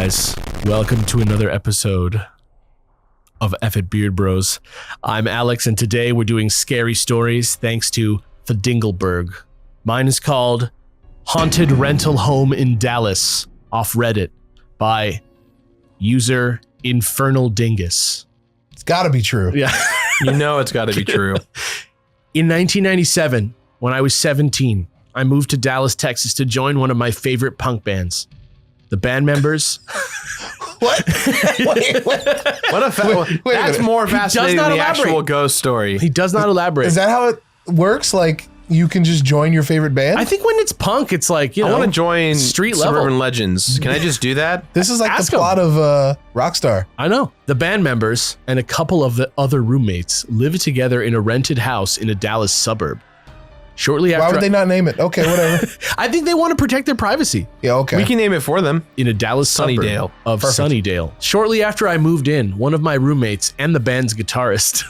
guys? Welcome to another episode of Eff It Beard Bros. I'm Alex, and today we're doing scary stories thanks to Fadingleburg. Mine is called Haunted Rental Home in Dallas off Reddit by user Infernal Dingus. It's gotta be true. Yeah. You know it's gotta be true. In 1997, when I was 17, I moved to Dallas, Texas to join one of my favorite punk bands. The band members... What? Wait. That's more fascinating than the actual ghost story. He does not elaborate. Is that how it works? Like, you can just join your favorite band? I think when it's punk, it's like, you know, I want to join street Suburban level. Legends. Can I just do that? This is like Ask the plot of Rockstar. I know. The band members and a couple of the other roommates lived together in a rented house in a Dallas suburb. Shortly after... Why would they not name it? Okay, whatever. I think they want to protect their privacy. Yeah, okay. We can name it for them. In a Dallas Sunnydale. suburb of Perfect. Sunnydale. Shortly after I moved in, one of my roommates and the band's guitarist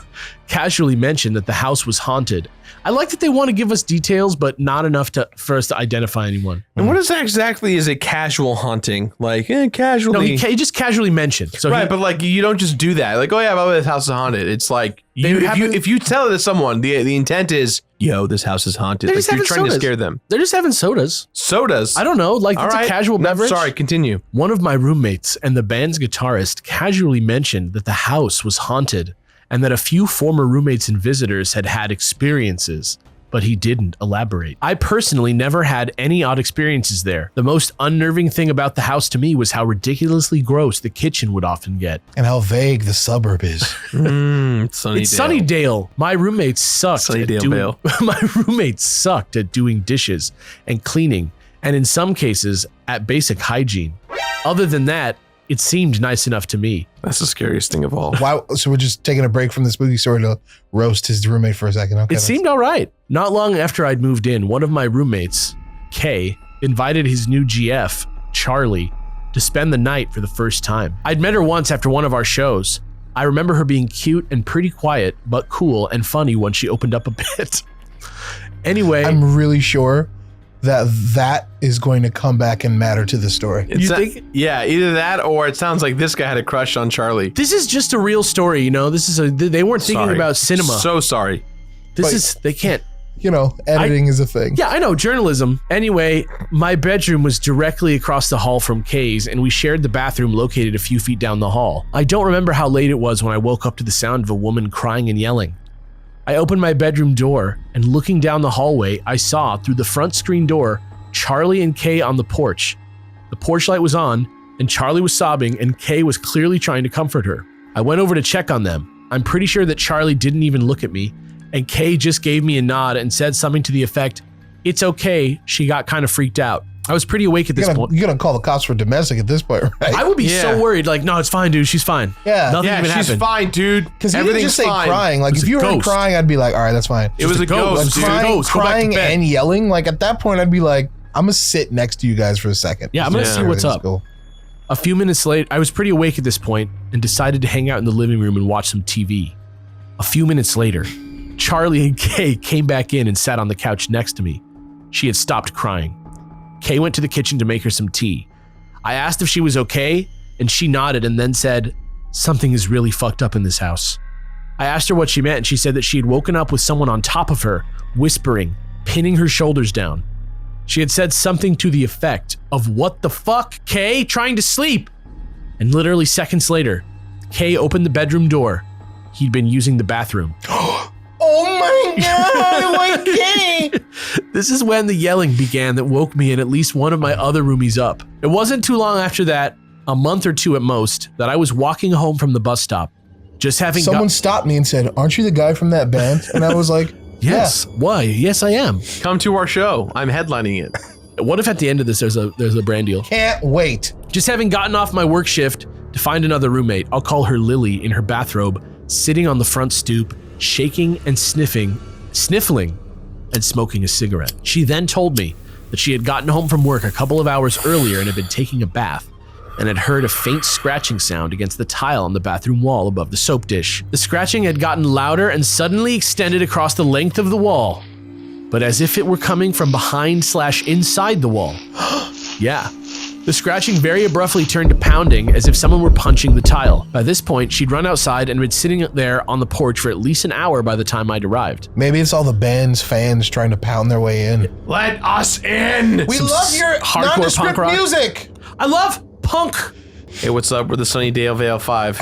casually mentioned that the house was haunted. I like that they want to give us details, but not enough for us to identify anyone. And what is that exactly is a casual haunting? Like, casually. No, he just casually mentioned. So right, but like, you don't just do that. Like, oh yeah, by the way, this house is haunted. It's like, if you tell it to someone, the intent is, yo, this house is haunted. Like, you're trying to scare them. They're just having sodas. Sodas? I don't know, like it's a casual beverage. Sorry, continue. One of my roommates and the band's guitarist casually mentioned that the house was haunted and that a few former roommates and visitors had had experiences, but he didn't elaborate. I personally never had any odd experiences there. The most unnerving thing about the house to me was how ridiculously gross the kitchen would often get. And how vague the suburb is. Sunnydale. It's Sunnydale. My roommates sucked at doing dishes and cleaning, and in some cases, at basic hygiene. Other than that, it seemed nice enough to me. That's the scariest thing of all. Wow. So we're just taking a break from the spooky story to roast his roommate for a second. Okay, It seemed all right. Not long after I'd moved in, one of my roommates, Kay, invited his new GF, Charlie, to spend the night for the first time. I'd met her once after one of our shows. I remember her being cute and pretty quiet, but cool and funny when she opened up a bit. Anyway, I'm really sure that is going to come back and matter to the story. You think? Yeah, either that or it sounds like this guy had a crush on Charlie. This is just a real story, you know? They weren't thinking about cinema. So sorry. They can't. You know, editing is a thing. Yeah, I know, journalism. Anyway, my bedroom was directly across the hall from Kay's, and we shared the bathroom located a few feet down the hall. I don't remember how late it was when I woke up to the sound of a woman crying and yelling. I opened my bedroom door, and looking down the hallway, I saw, through the front screen door, Charlie and Kay on the porch. The porch light was on, and Charlie was sobbing, and Kay was clearly trying to comfort her. I went over to check on them. I'm pretty sure that Charlie didn't even look at me, and Kay just gave me a nod and said something to the effect, "It's okay," she got kind of freaked out. I was pretty awake at this point. You're gonna call the cops for domestic at this point, right? I would be so worried, like, no, it's fine, dude, she's fine. Yeah. Nothing even she's happened. fine, dude. Because he didn't just say fine. crying. Like, if you were crying, I'd be like, all right, that's fine. It was a ghost, dude. Crying and yelling, like, at that point, I'd be like, I'm gonna sit next to you guys for a second. Yeah, I'm gonna see what's up. Cool. A few minutes later, I was pretty awake at this point and decided to hang out in the living room and watch some TV. A few minutes later, Charlie and Kay came back in and sat on the couch next to me. She had stopped crying. Kay went to the kitchen to make her some tea. I asked if she was okay, and she nodded and then said, "Something is really fucked up in this house." I asked her what she meant, and she said that she had woken up with someone on top of her, whispering, pinning her shoulders down. She had said something to the effect of, "What the fuck, Kay? Trying to sleep?" And literally seconds later, Kay opened the bedroom door. He'd been using the bathroom. Oh my God, my Kay! This is when the yelling began that woke me and at least one of my other roomies up. It wasn't too long after that, a month or two at most, that I was walking home from the bus stop. Just having Someone stopped me and said, "Aren't you the guy from that band?" And I was like, yes. Yeah. Why? Yes, I am. Come to our show. I'm headlining it. What if at the end of this there's a brand deal? Can't wait. Just having gotten off my work shift to find another roommate, I'll call her Lily, in her bathrobe, sitting on the front stoop, shaking and sniffling, and smoking a cigarette. She then told me that she had gotten home from work a couple of hours earlier and had been taking a bath, and had heard a faint scratching sound against the tile on the bathroom wall above the soap dish. The scratching had gotten louder and suddenly extended across the length of the wall, but as if it were coming from behind/inside the wall. Yeah, The scratching very abruptly turned to pounding as if someone were punching the tile. By this point, she'd run outside and been sitting there on the porch for at least an hour by the time I'd arrived. Maybe it's all the band's fans trying to pound their way in. Let us in! We love your hardcore nondescript punk rock music! I love punk! Hey, what's up? We're the Sunnydale Vale 5.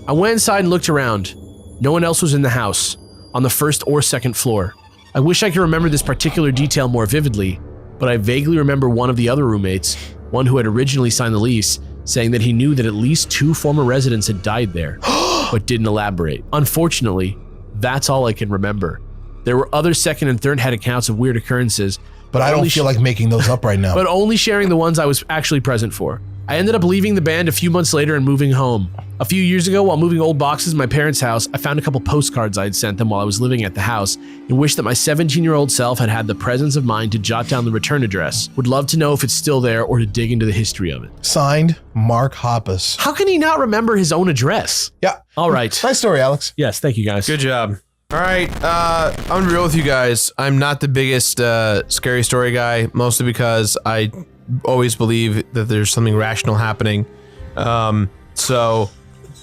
I went inside and looked around. No one else was in the house, on the first or second floor. I wish I could remember this particular detail more vividly, but I vaguely remember one of the other roommates, one who had originally signed the lease, saying that he knew that at least 2 former residents had died there, but didn't elaborate. Unfortunately, that's all I can remember. There were other second and third hand accounts of weird occurrences, but I don't feel like making those up right now. But only sharing the ones I was actually present for. I ended up leaving the band a few months later and moving home. A few years ago, while moving old boxes in my parents' house, I found a couple postcards I had sent them while I was living at the house and wished that my 17-year-old self had had the presence of mind to jot down the return address. Would love to know if it's still there or to dig into the history of it. Signed, Mark Hoppus. How can he not remember his own address? Yeah. All right. Nice story, Alex. Yes, thank you guys. Good job. All right, I'm gonna be real with you guys. I'm not the biggest scary story guy, mostly because I always believe that there's something rational happening. So,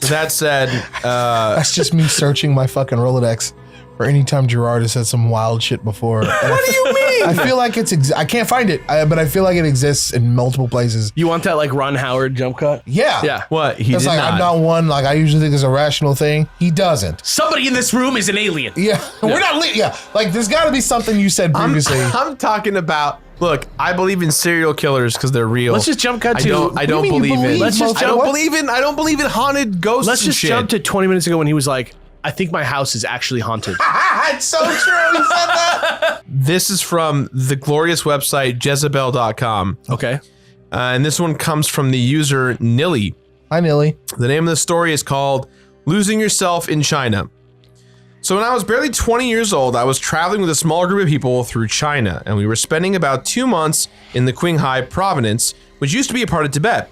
with that said, that's just me searching my fucking Rolodex for any time Jirard has said some wild shit before. What do you mean? I feel like it's I can't find it, but I feel like it exists in multiple places. You want that like Ron Howard jump cut? Yeah. Yeah. What? He it's did like not. I'm not one like I usually think is a rational thing. He doesn't. Somebody in this room is an alien. Yeah. We're not like there's got to be something you said previously. I'm talking about. Look, I believe in serial killers because they're real. Let's just jump cut to. I don't believe in. Let's just I don't believe in. I don't believe in haunted ghosts. Let's just and shit. jump to 20 minutes ago when he was like, I think my house is actually haunted. It's so true. He said that. This is from the glorious website Jezebel.com. Okay. And this one comes from the user Nilly. Hi, Nilly. The name of the story is called Losing Yourself in China. So when I was barely 20 years old, I was traveling with a small group of people through China, and we were spending about 2 months in the Qinghai province, which used to be a part of Tibet.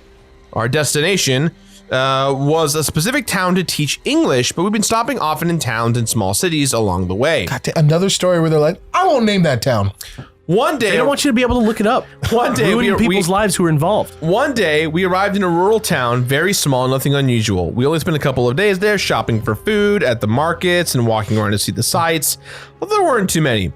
Our destination was a specific town to teach English, but we've been stopping often in towns and small cities along the way. God damn, another story where they're like, I won't name that town. One day, They don't want you to be able to look it up. One day, ruin people's lives who are involved. One day, we arrived in a rural town, very small, nothing unusual. We only spent a couple of days there shopping for food at the markets and walking around to see the sights, but there weren't too many.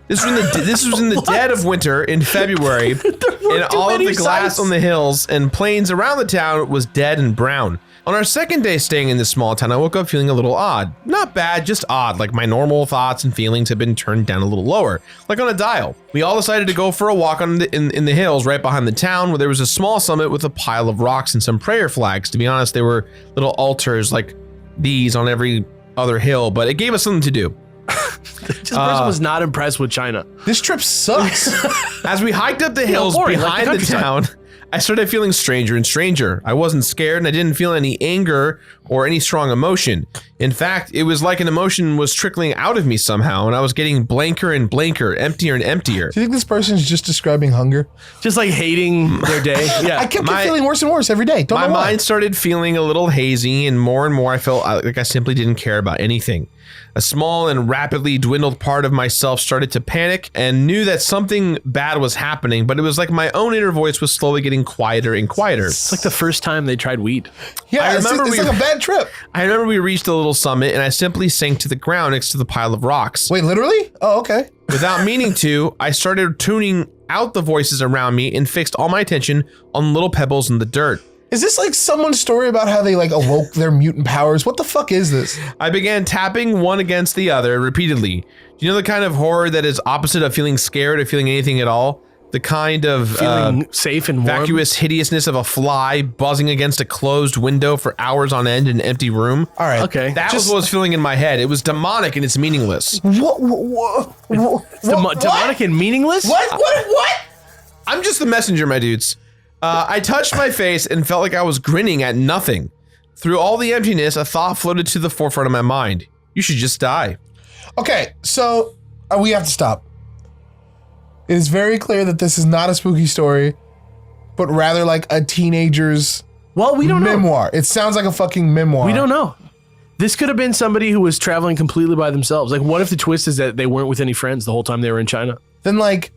This was in the dead of winter in February, and all of the glass on the hills and plains around the town was dead and brown. On our second day staying in this small town, I woke up feeling a little odd. Not bad, just odd, like my normal thoughts and feelings had been turned down a little lower, like on a dial. We all decided to go for a walk in the hills right behind the town where there was a small summit with a pile of rocks and some prayer flags. To be honest, there were little altars like these on every other hill, but it gave us something to do. This person was not impressed with China. This trip sucks. As we hiked up the hills behind the town, I started feeling stranger and stranger. I wasn't scared and I didn't feel any anger or any strong emotion. In fact, it was like an emotion was trickling out of me somehow and I was getting blanker and blanker, emptier and emptier. Do you think this person's just describing hunger? Just like hating their day. Yeah. I kept feeling worse and worse every day. Don't know why. My mind started feeling a little hazy and more I felt like I simply didn't care about anything. A small and rapidly dwindled part of myself started to panic and knew that something bad was happening, but it was like my own inner voice was slowly getting quieter and quieter. It's like the first time they tried weed. Yeah, it's like a bad trip. I remember we reached a little summit and I simply sank to the ground next to the pile of rocks. Wait, literally? Oh, okay. Without meaning to, I started tuning out the voices around me and fixed all my attention on little pebbles in the dirt. Is this like someone's story about how they like awoke their mutant powers? What the fuck is this? I began tapping one against the other repeatedly. Do you know the kind of horror that is opposite of feeling scared or feeling anything at all? The kind of feeling safe and warm. Vacuous hideousness of a fly buzzing against a closed window for hours on end in an empty room. All right. Okay. That was what was feeling in my head. It was demonic and it's meaningless. What? Demonic and meaningless? What? I'm just the messenger, my dudes. I touched my face and felt like I was grinning at nothing. Through all the emptiness, a thought floated to the forefront of my mind. You should just die. Okay, so we have to stop. It is very clear that this is not a spooky story, but rather like a teenager's we don't memoir. know. It sounds like a fucking memoir. We don't know. This could have been somebody who was traveling completely by themselves. Like, what if the twist is that they weren't with any friends the whole time they were in China? Then like,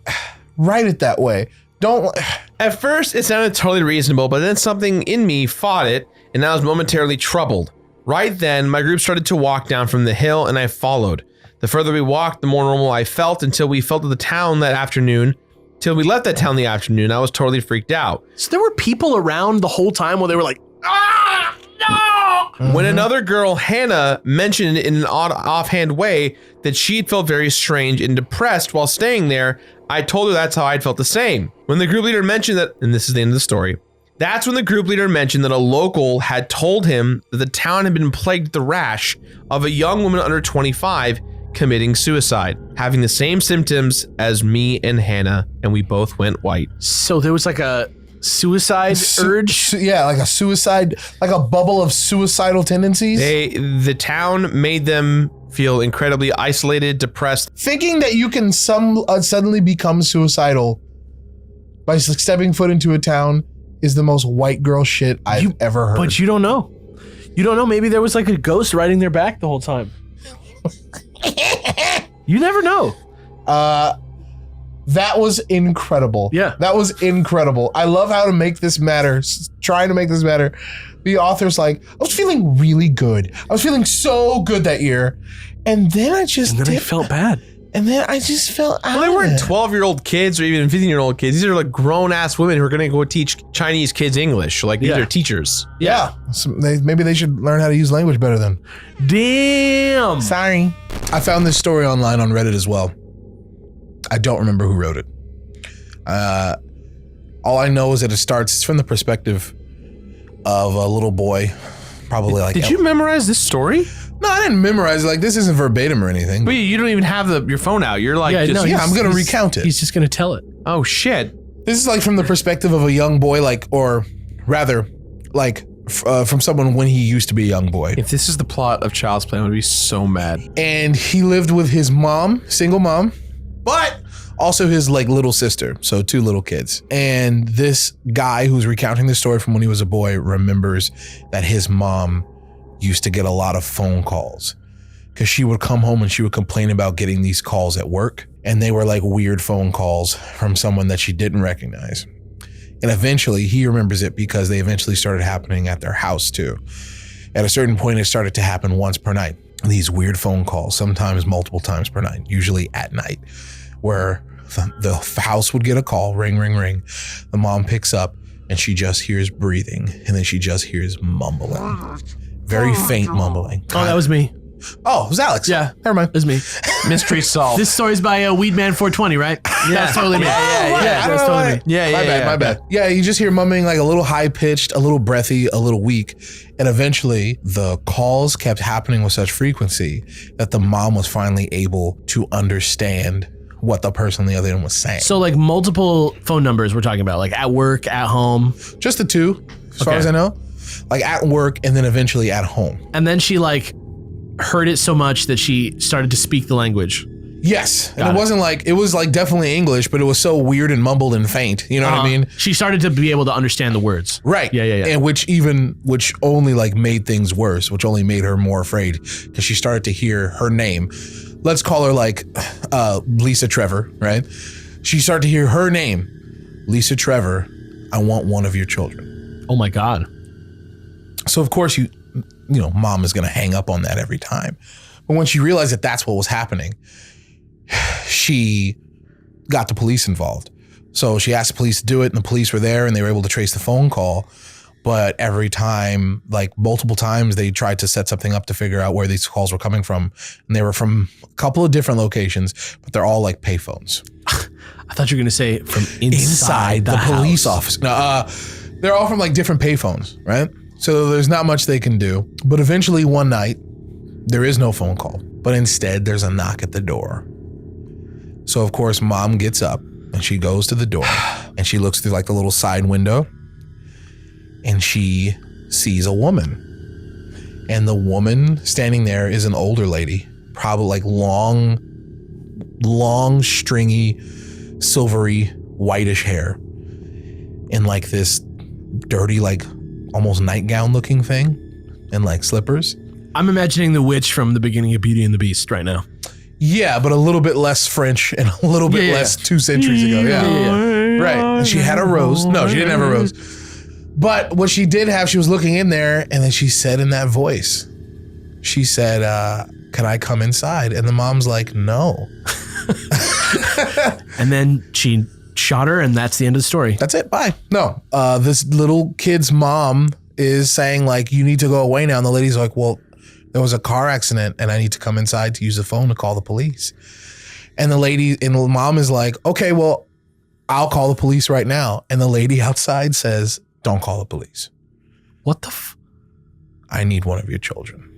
write it that way. Don't. At first, it sounded totally reasonable, but then something in me fought it, and I was momentarily troubled. Right then, my group started to walk down from the hill, and I followed. The further we walked, the more normal I felt until we felt the town that afternoon. Till we left that town the afternoon, I was totally freaked out. So there were people around the whole time while they were like, ah, no! When another girl, Hannah, mentioned in an odd offhand way that she'd felt very strange and depressed while staying there, I told her that's how I'd felt the same. When the group leader mentioned that, and this is the end of the story, that's when the group leader mentioned that a local had told him that the town had been plagued with the rash of a young woman under 25 committing suicide, having the same symptoms as me and Hannah, and we both went white. So there was like a suicide urge? Yeah, like a suicide, like a bubble of suicidal tendencies. The town made them feel incredibly isolated, depressed. Thinking that you can suddenly become suicidal by stepping foot into a town is the most white girl shit I've ever heard. But you don't know. You don't know. Maybe there was like a ghost riding their back the whole time. You never know. That was incredible. Yeah. That was incredible. I love how to make this matter, trying to make this matter. The author's like, I was feeling really good. I was feeling so good that year. And then I felt bad. And then I just felt out. Well, they weren't 12-year-old kids or even 15-year-old kids. These are like grown-ass women who are going to go teach Chinese kids English. Like, these are teachers. Yeah. So maybe they should learn how to use language better then. Damn. Sorry. I found this story online on Reddit as well. I don't remember who wrote it. All I know is that it's from the perspective of a little boy, probably like. Did you memorize this story? No, I didn't memorize it. Like, this isn't verbatim or anything. But you don't even have your phone out. You're like, I'm going to recount it. He's just going to tell it. Oh, shit. This is like from the perspective of a young boy, like, or rather, like, from someone when he used to be a young boy. If this is the plot of Child's Play, I'm going to be so mad. And he lived with his mom, single mom, but also his like little sister, so 2 little kids. And this guy who's recounting the story from when he was a boy remembers that his mom used to get a lot of phone calls because she would come home and she would complain about getting these calls at work. And they were like weird phone calls from someone that she didn't recognize. And eventually he remembers it because they eventually started happening at their house too. At a certain point, it started to happen once per night. These weird phone calls, sometimes multiple times per night, usually at night, where the house would get a call, ring, ring, ring. The mom picks up and she just hears breathing and then she just hears mumbling. Very faint mumbling. Oh, that was me. Oh, it was Alex. Yeah. Never mind. It was me. Mystery solved. This story's by Weedman420, right? Yeah. That's totally me. Yeah, That's totally me. Yeah, My bad. Yeah, you just hear mumbling like a little high-pitched, a little breathy, a little weak. And eventually, the calls kept happening with such frequency that the mom was finally able to understand what the person on the other end was saying. So like multiple phone numbers we're talking about, like at work, at home. Just the 2, as far as I know. Like at work and then eventually at home. And then she like heard it so much that she started to speak the language. Yes. And it was like definitely English, but it was so weird and mumbled and faint. You know what I mean? She started to be able to understand the words. Right. Yeah. And which only like made things worse, which only made her more afraid because she started to hear her name. Let's call her like Lisa Trevor, right? She started to hear her name. Lisa Trevor, I want one of your children. Oh my God. So of course mom is going to hang up on that every time. But when she realized that that's what was happening, she got the police involved. So she asked the police to do it and the police were there and they were able to trace the phone call. But every time, like multiple times, they tried to set something up to figure out where these calls were coming from. And they were from a couple of different locations, but they're all like payphones. I thought you were going to say from inside the police office. No, they're all from like different payphones, right? So there's not much they can do. But eventually one night, there is no phone call, but instead there's a knock at the door. So of course, mom gets up and she goes to the door and she looks through like the little side window and she sees a woman. And the woman standing there is an older lady, probably like long, stringy, silvery, whitish hair in like this dirty, like almost nightgown looking thing and like slippers. I'm imagining the witch from the beginning of Beauty and the Beast right now. Yeah, but a little bit less French and a little bit less 2 centuries ago. Yeah. Right. And she had a rose. No, she didn't have a rose. But what she did have, she was looking in there, and then she said in that voice, she said, can I come inside? And the mom's like, no. And then she shot her, and that's the end of the story. That's it. Bye. No. This little kid's mom is saying, like, you need to go away now. And the lady's like, well, there was a car accident, and I need to come inside to use the phone to call the police. And the mom is like, okay, well, I'll call the police right now. And the lady outside says, don't call the police. What the I need one of your children.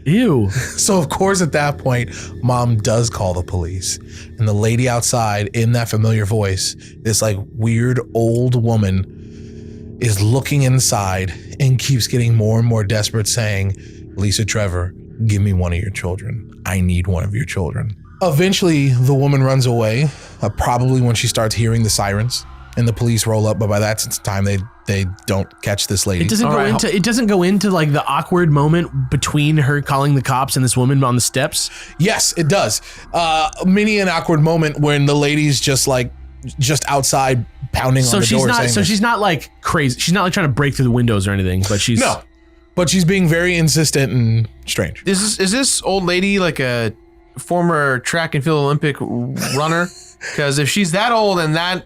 Ew. So, of course, at that point, mom does call the police. And the lady outside, in that familiar voice, this like weird old woman is looking inside and keeps getting more and more desperate, saying, Lisa Trevor, give me one of your children. I need one of your children. Eventually, the woman runs away, probably when she starts hearing the sirens. And the police roll up, but by that time they don't catch this lady. It doesn't go into like the awkward moment between her calling the cops and this woman on the steps. Yes, it does. Mini an awkward moment when the lady's just outside pounding on the door. So she's not like crazy. She's not like trying to break through the windows or anything. But she's no. But she's being very insistent and strange. Is this old lady like a former track and field Olympic runner? Because if she's that old and that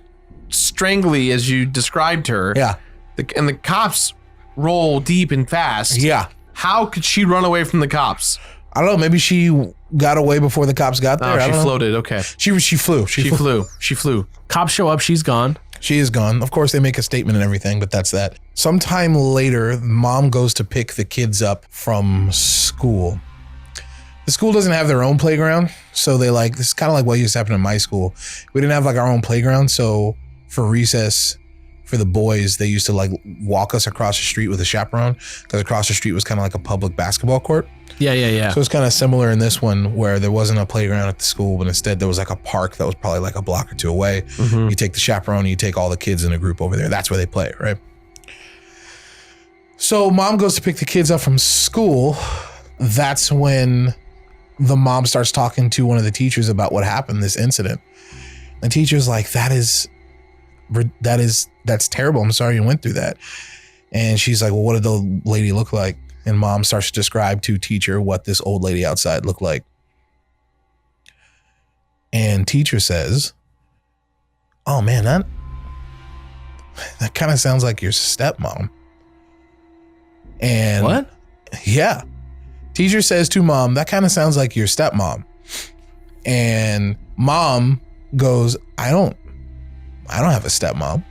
strangly as you described her, yeah, and the cops roll deep and fast, yeah, how could she run away from the cops? I don't know. Maybe she got away before the cops got there. Oh, she floated. Okay, she flew. She flew. Cops show up. She's gone. She is gone. Of course, they make a statement and everything, but that's that. Sometime later, mom goes to pick the kids up from school. The school doesn't have their own playground, so they this is kind of like what used to happen in my school. We didn't have like our own playground, so for recess, for the boys, they used to like walk us across the street with a chaperone, because across the street was kind of like a public basketball court. Yeah. So it's kind of similar in this one, where there wasn't a playground at the school, but instead there was like a park that was probably like a block or two away. Mm-hmm. You take the chaperone, you take all the kids in a group over there. That's where they play, right? So mom goes to pick the kids up from school. That's when the mom starts talking to one of the teachers about what happened, this incident. The teacher's like, that's terrible. I'm sorry you went through that. And she's like, well, what did the lady look like? And mom starts to describe to teacher what this old lady outside looked like. And teacher says, oh man, that kind of sounds like your stepmom. And what? Yeah. Teacher says to mom, that kind of sounds like your stepmom. And mom goes, I don't have a stepmom.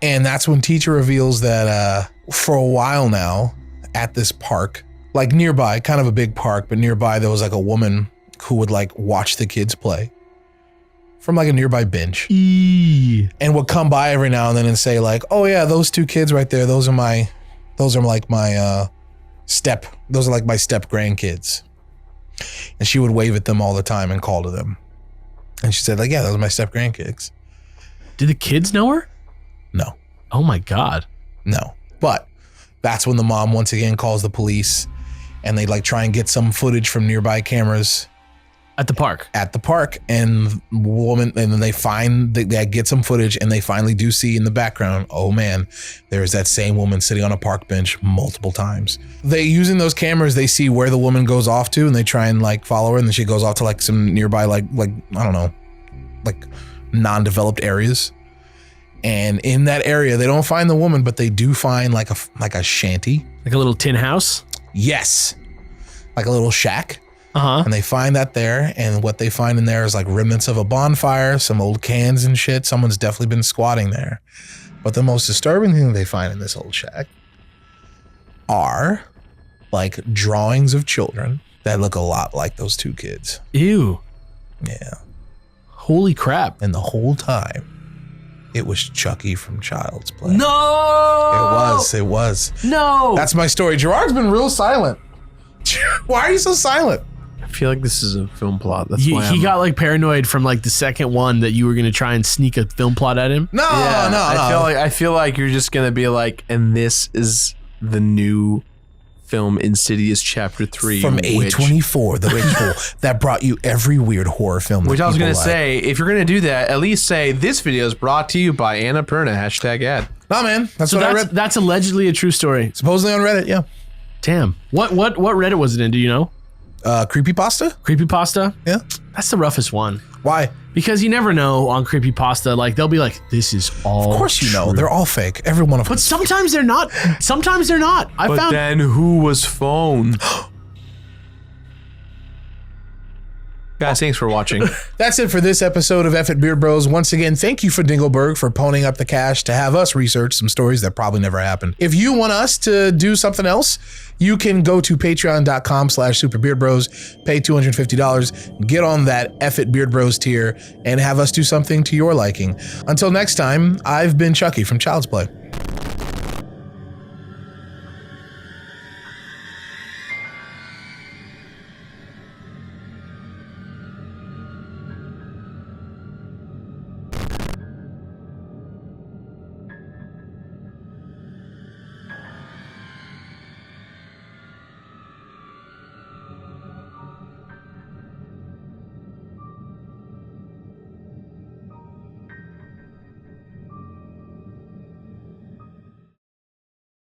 And that's when teacher reveals that for a while now at this park, like nearby, kind of a big park, but nearby there was like a woman who would like watch the kids play from like a nearby bench. And would come by every now and then and say like, oh yeah, those two kids right there, those are like my step grandkids. And she would wave at them all the time and call to them. And she said like, yeah, those are my step grandkids. Did the kids know her? No. Oh my God. No. But that's when the mom once again calls the police, and they like try and get some footage from nearby cameras at the park. And then they get some footage, and they finally do see in the background, oh man, there's that same woman sitting on a park bench multiple times. They using those cameras, they see where the woman goes off to, and they try and like follow her, and then she goes off to like some nearby like I don't know, like non-developed areas. And in that area, they don't find the woman, but they do find like a shanty. Like a little tin house? Yes. Like a little shack. Uh-huh. And they find that there. And what they find in there is like remnants of a bonfire, some old cans and shit. Someone's definitely been squatting there. But the most disturbing thing they find in this old shack are like drawings of children that look a lot like those two kids. Ew. Yeah. Holy crap. And the whole time, it was Chucky from Child's Play. No! It was. No! That's my story. Jirard's been real silent. Why are you so silent? I feel like this is a film plot. That's why he got like paranoid from like the second one that you were going to try and sneak a film plot at him. No. I feel like you're just going to be like, and this is the new film Insidious Chapter 3. From A24, the people that brought you every weird horror film. Which I was going to say, if you're going to do that, at least say this video is brought to you by Annapurna, #ad. Nah, man. That's So what I read. that's allegedly a true story. Supposedly on Reddit, yeah. Damn. What Reddit was it in? Do you know? Creepypasta? Creepypasta? Yeah. That's the roughest one. Why? Because you never know on Creepypasta. Like, they'll be like, this is all Of course you know. true. They're all fake. Every one of them. But sometimes they're not. Sometimes they're not. I found then who was phone? Guys, thanks for watching. That's it for this episode of Eff It Beard Bros. Once again, thank you Fadingleburg for ponying up the cash to have us research some stories that probably never happened. If you want us to do something else, you can go to patreon.com/superbeardbros, pay $250, get on that Eff It Beard Bros tier, and have us do something to your liking. Until next time, I've been Chucky from Child's Play.